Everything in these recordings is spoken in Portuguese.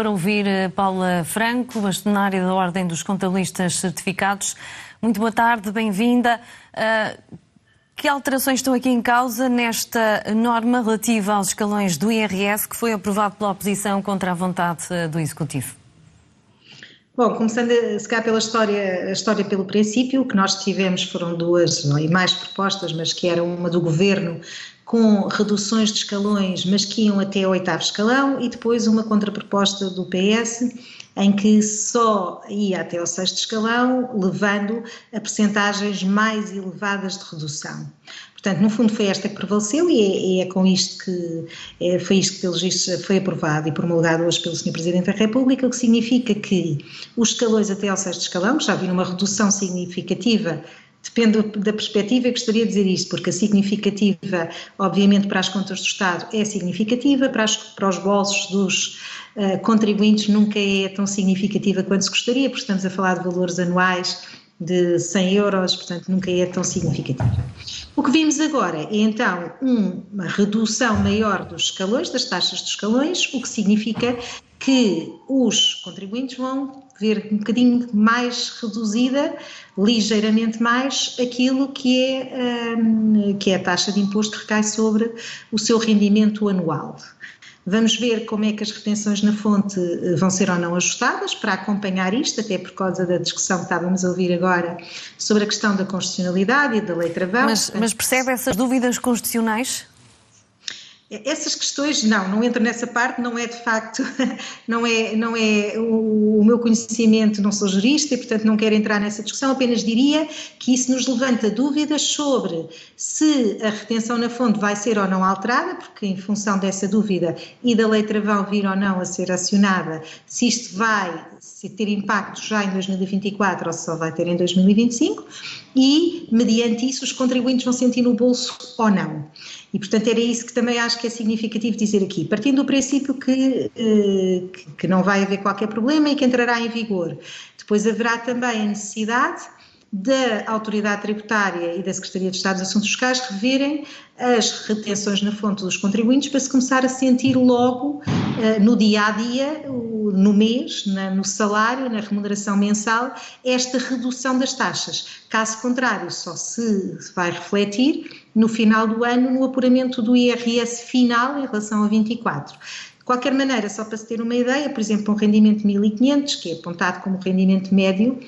para ouvir Paula Franco, bastonária da Ordem dos Contabilistas Certificados. Muito boa tarde, bem-vinda. Que alterações estão aqui em causa nesta norma relativa aos escalões do IRS que foi aprovado pela oposição contra a vontade do Executivo? Bom, começando se calhar pela a história pelo princípio, o que nós tivemos foram duas e mais propostas, mas que era uma do Governo com reduções de escalões, mas que iam até ao 8º escalão, e depois uma contraproposta do PS, em que só ia até ao 6º escalão, levando a percentagens mais elevadas de redução. Portanto, no fundo foi esta que prevaleceu e é com isto que foi isto que, pelos vistos, foi aprovado e promulgado hoje pelo Sr. Presidente da República, o que significa que os escalões até ao 6º escalão, que já viram uma redução significativa. Depende da perspectiva, eu gostaria de dizer isto, porque a significativa, obviamente, para as contas do Estado é significativa, para os bolsos dos contribuintes nunca é tão significativa quanto se gostaria, porque estamos a falar de valores anuais de 100 euros, portanto nunca é tão significativa. O que vimos agora é então uma redução maior dos escalões, das taxas dos escalões, o que significa que os contribuintes vão ver um bocadinho mais reduzida, ligeiramente mais, aquilo que é a taxa de imposto que recai sobre o seu rendimento anual. Vamos ver como é que as retenções na fonte vão ser ou não ajustadas para acompanhar isto, até por causa da discussão que estávamos a ouvir agora sobre a questão da constitucionalidade e da lei travão. Mas percebe essas dúvidas constitucionais? Essas questões, não entro nessa parte, não é de facto, não é o meu conhecimento, não sou jurista e portanto não quero entrar nessa discussão, apenas diria que isso nos levanta dúvidas sobre se a retenção na fonte vai ser ou não alterada, porque em função dessa dúvida e da lei travão vir ou não a ser acionada, se isto vai ter impacto já em 2024 ou se só vai ter em 2025 e, mediante isso, os contribuintes vão sentir no bolso ou não. E, portanto, era isso que também acho que é significativo dizer aqui, partindo do princípio que não vai haver qualquer problema e que entrará em vigor. Depois haverá também a necessidade da Autoridade Tributária e da Secretaria de Estado dos Assuntos Fiscais reverem as retenções na fonte dos contribuintes para se começar a sentir logo no dia-a-dia, no mês, no salário, na remuneração mensal, esta redução das taxas. Caso contrário, só se vai refletir no final do ano no apuramento do IRS final em relação a 24. De qualquer maneira, só para se ter uma ideia, por exemplo, um rendimento de 1.500, que é apontado como rendimento médio,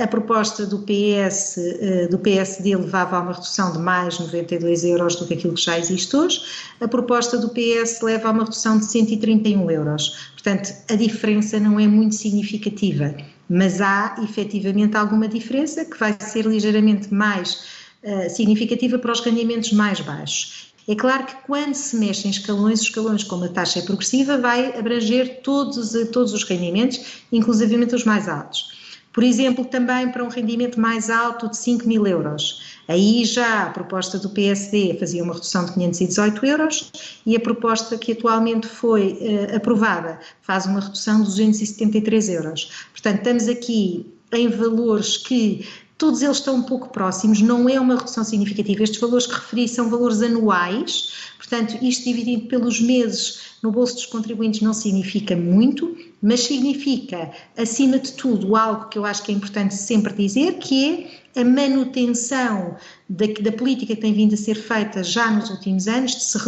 a proposta do PSD levava a uma redução de mais 92 euros do que aquilo que já existe hoje, a proposta do PS leva a uma redução de 131 euros. Portanto, a diferença não é muito significativa, mas há efetivamente alguma diferença que vai ser ligeiramente mais significativa para os rendimentos mais baixos. É claro que quando se mexe em escalões, os escalões como a taxa é progressiva vai abranger todos os rendimentos, inclusivamente os mais altos. Por exemplo, também para um rendimento mais alto de 5.000 euros. Aí já a proposta do PSD fazia uma redução de 518 euros e a proposta que atualmente foi aprovada faz uma redução de 273 euros. Portanto, estamos aqui em valores que todos eles estão um pouco próximos, não é uma redução significativa. Estes valores que referi são valores anuais, portanto, isto dividido pelos meses no bolso dos contribuintes não significa muito, mas significa, acima de tudo, algo que eu acho que é importante sempre dizer, que é a manutenção da política que tem vindo a ser feita já nos últimos anos, de se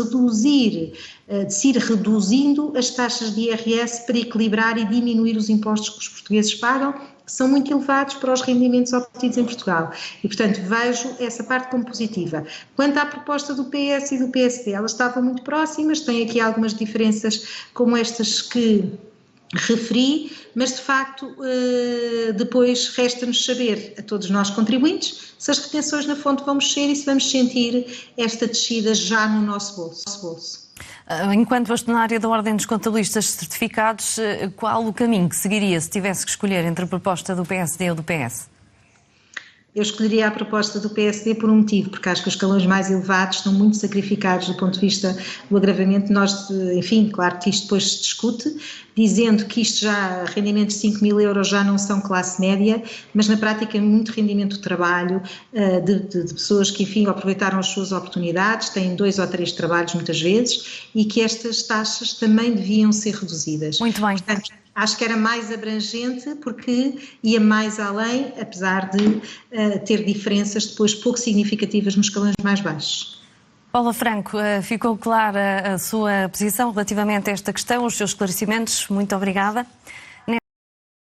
ir reduzindo as taxas de IRS para equilibrar e diminuir os impostos que os portugueses pagam, que são muito elevados para os rendimentos obtidos em Portugal. E, portanto, vejo essa parte como positiva. Quanto à proposta do PS e do PSD, elas estavam muito próximas, têm aqui algumas diferenças como estas que referi, mas de facto depois resta-nos saber, a todos nós contribuintes, se as retenções na fonte vão mexer e se vamos sentir esta descida já no nosso bolso. Enquanto bastonária da Ordem dos Contabilistas Certificados, qual o caminho que seguiria se tivesse que escolher entre a proposta do PSD ou do PS? Eu escolheria a proposta do PSD por um motivo, porque acho que os escalões mais elevados estão muito sacrificados do ponto de vista do agravamento. Nós, enfim, claro que isto depois se discute, dizendo que isto já, rendimentos de 5.000 € já não são classe média, mas na prática é muito rendimento de trabalho, de pessoas que, enfim, aproveitaram as suas oportunidades, têm 2 ou 3 trabalhos muitas vezes, e que estas taxas também deviam ser reduzidas. Muito bem. Portanto, acho que era mais abrangente porque ia mais além, apesar de ter diferenças depois pouco significativas nos escalões mais baixos. Paula Franco, ficou clara a sua posição relativamente a esta questão, os seus esclarecimentos. Muito obrigada.